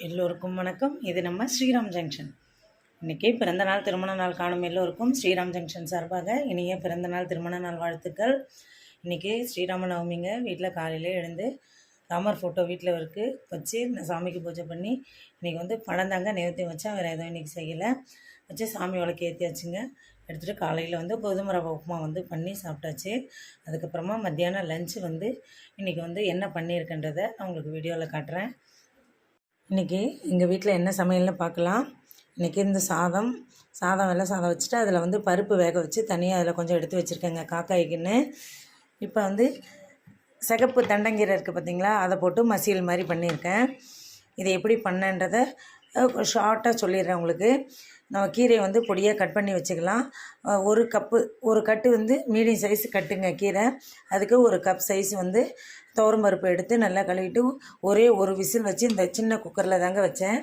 எல்லோருக்கும் வணக்கம். இது நம்ம ஸ்ரீராம் ஜங்ஷன். இன்றைக்கி பிறந்தநாள் திருமண நாள் காணும் எல்லோருக்கும் ஸ்ரீராம் ஜங்ஷன் சார்பாக இனிய பிறந்தநாள் திருமண நாள் வாழ்த்துக்கள். இன்றைக்கி ஸ்ரீராம நவமிங்க. வீட்டில் காலையிலே எழுந்து ராமர் ஃபோட்டோ வீட்டில் வச்சு சாமிக்கு பூஜை பண்ணி இன்றைக்கி பழந்தாங்க நைவேத்தியம் வச்சா வேறு எதுவும் இன்றைக்கி செய்யலை. வச்சு சாமி விளக்கு ஏற்றியாச்சுங்க. எடுத்துகிட்டு காலையில் கோதுமை ரவை உப்புமா பண்ணி சாப்பிட்டாச்சு. அதுக்கப்புறமா மத்தியானம் லஞ்சு இன்றைக்கி என்ன பண்ணியிருக்கின்றதை நான் உங்களுக்கு வீடியோவில் காட்டுறேன். இன்றைக்கி எங்கள் வீட்டில் என்ன சமையல்னு பார்க்கலாம். இன்றைக்கி இந்த சாதம் வெள்ளை சாதம் வச்சுட்டு அதில் பருப்பு வேக வச்சு தனியாக அதில் கொஞ்சம் எடுத்து வச்சுருக்கேங்க காக்காய்க்குன்னு. இப்போ சிகப்பு தண்டங்கீரை இருக்குது பார்த்திங்களா, அதை போட்டு மசியல் மாதிரி பண்ணியிருக்கேன். இதை எப்படி பண்ணன்றதை ஷார்ட்டாக சொல்லிடுறேன் உங்களுக்கு. நம்ம கீரையை பொடியாக கட் பண்ணி வச்சுக்கலாம். ஒரு கட்டு மீடியம் சைஸ் கட்டுங்க கீரை. அதுக்கு ஒரு கப் சைஸ் துவரம் பருப்பு எடுத்து நல்லா கழுவிட்டு ஒரே ஒரு விசில் வச்சு, இந்த சின்ன குக்கரில் தாங்க வச்சேன்.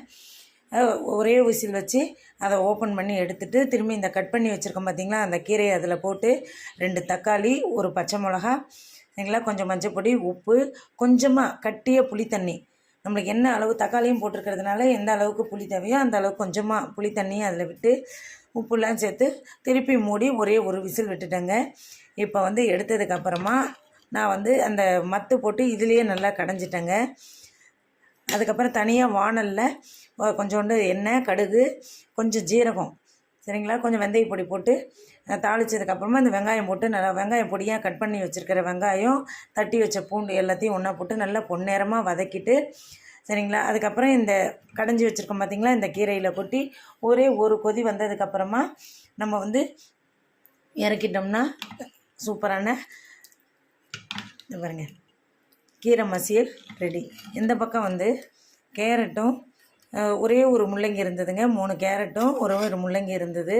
ஒரே விசில் வச்சு அதை ஓப்பன் பண்ணி எடுத்துகிட்டு திரும்பி இந்த கட் பண்ணி வச்சுருக்கோம் பார்த்திங்களா, அந்த கீரையை அதில் போட்டு 2 தக்காளி, ஒரு பச்சை மிளகா, சரிங்களா, கொஞ்சம் மஞ்சள் பொடி, உப்பு, கொஞ்சமாக கட்டிய புளி தண்ணி. நம்மளுக்கு என்ன அளவு தக்காளியும் போட்டிருக்கிறதுனால எந்த அளவுக்கு புளி தேவையோ அந்த அளவுக்கு கொஞ்சமாக புளி தண்ணியும் அதில் விட்டு உப்புலாம் சேர்த்து திருப்பி மூடி ஒரே ஒரு விசில் விட்டுட்டேங்க. இப்போ எடுத்ததுக்கப்புறமா நான் அந்த மத்து போட்டு இதுலேயே நல்லா கடைஞ்சிட்டேங்க. அதுக்கப்புறம் தனியாக வாணலில் கொஞ்சோண்டு எண்ணெய், கடுகு, கொஞ்சம் ஜீரகம், சரிங்களா, கொஞ்சம் வெந்தய பொடி போட்டு தாளித்ததுக்கப்புறமா இந்த வெங்காயம் போட்டு நல்லா வெங்காயம் பொடியாக கட் பண்ணி வச்சுருக்கிற வெங்காயம், தட்டி வச்ச பூண்டு எல்லாத்தையும் ஒன்றா போட்டு நல்லா பொன்னேரமாக வதக்கிட்டு, சரிங்களா, அதுக்கப்புறம் இந்த கடைஞ்சி வச்சுருக்கோம் பார்த்திங்களா, இந்த கீரையில் கொட்டி ஒரே ஒரு கொதி வந்ததுக்கப்புறமா நம்ம இறக்கிட்டோம்னா சூப்பரான பாருங்க கீரை மசியல் ரெடி. இந்த பக்கம் கேரட்டும் ஒரே ஒரு முள்ளங்கி இருந்ததுங்க. 3 கேரட்டும் ஒரு முள்ளங்கி இருந்தது.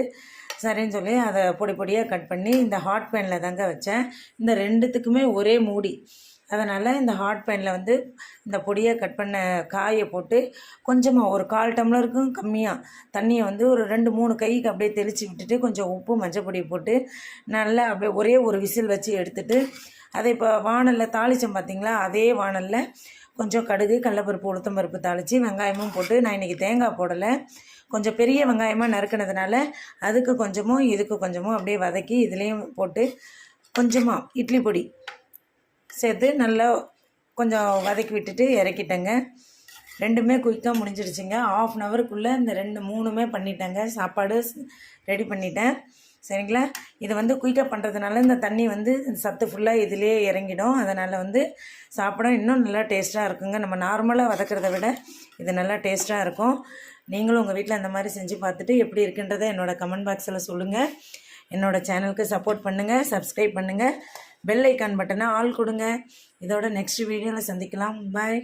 சரின்னு சொல்லி அதை பொடியாக கட் பண்ணி இந்த ஹாட் பேனில் தாங்க வச்சேன். இந்த ரெண்டுத்துக்குமே ஒரே மூடி. அதனால் இந்த ஹாட் பேனில் இந்த பொடியாக கட் பண்ண காயை போட்டு கொஞ்சமாக ஒரு 1/4 டம்ளருக்கும் கம்மியாக தண்ணியை ஒரு 2-3 கைக்கு அப்படியே தெளித்து விட்டுட்டு கொஞ்சம் உப்பு மஞ்சள் பொடி போட்டு நல்லா அப்படியே ஒரே ஒரு விசில் வச்சு எடுத்துகிட்டு அதை இப்போ வாணலில் தாளித்தோம் பார்த்திங்களா, அதே வாணலில் கொஞ்சம் கடுகு, கடலப்பருப்பு, உளுத்தம்பருப்பு தாளித்து வெங்காயமும் போட்டு, நான் இன்றைக்கி தேங்காய் போடலை, கொஞ்சம் பெரிய வெங்காயமாக நறுக்கினதுனால அதுக்கு கொஞ்சமும் இதுக்கு கொஞ்சமும் அப்படியே வதக்கி இதுலேயும் போட்டு கொஞ்சமாக இட்லி பொடி சேர்த்து நல்லா கொஞ்சம் வதக்கி விட்டுட்டு இறக்கிட்டேங்க. ரெண்டுமே குயிக்காக முடிஞ்சிடுச்சிங்க. 1/2 ஹவருக்குள்ளே இந்த 3மே பண்ணிட்டேங்க. சாப்பாடு ரெடி பண்ணிட்டேன், சரிங்களா. இது குயிக்காக பண்ணுறதுனால இந்த தண்ணி சத்து ஃபுல்லாக இதிலே இறங்கிடும். அதனால் சாப்பிட இன்னும் நல்லா டேஸ்ட்டாக இருக்குங்க. நம்ம நார்மலாக வதக்கிறத விட இது நல்லா டேஸ்ட்டாக இருக்கும். நீங்களும் உங்கள் வீட்டில் அந்த மாதிரி செஞ்சு பார்த்துட்டு எப்படி இருக்குன்றதை என்னோடய கமெண்ட் பாக்ஸில் சொல்லுங்கள். என்னோடய சேனலுக்கு சப்போர்ட் பண்ணுங்கள், சப்ஸ்கிரைப் பண்ணுங்கள், பெல் ஐக்கான் பட்டனை ஆல் கொடுங்க. இதோட நெக்ஸ்ட் வீடியோவில் சந்திக்கலாம். பாய்.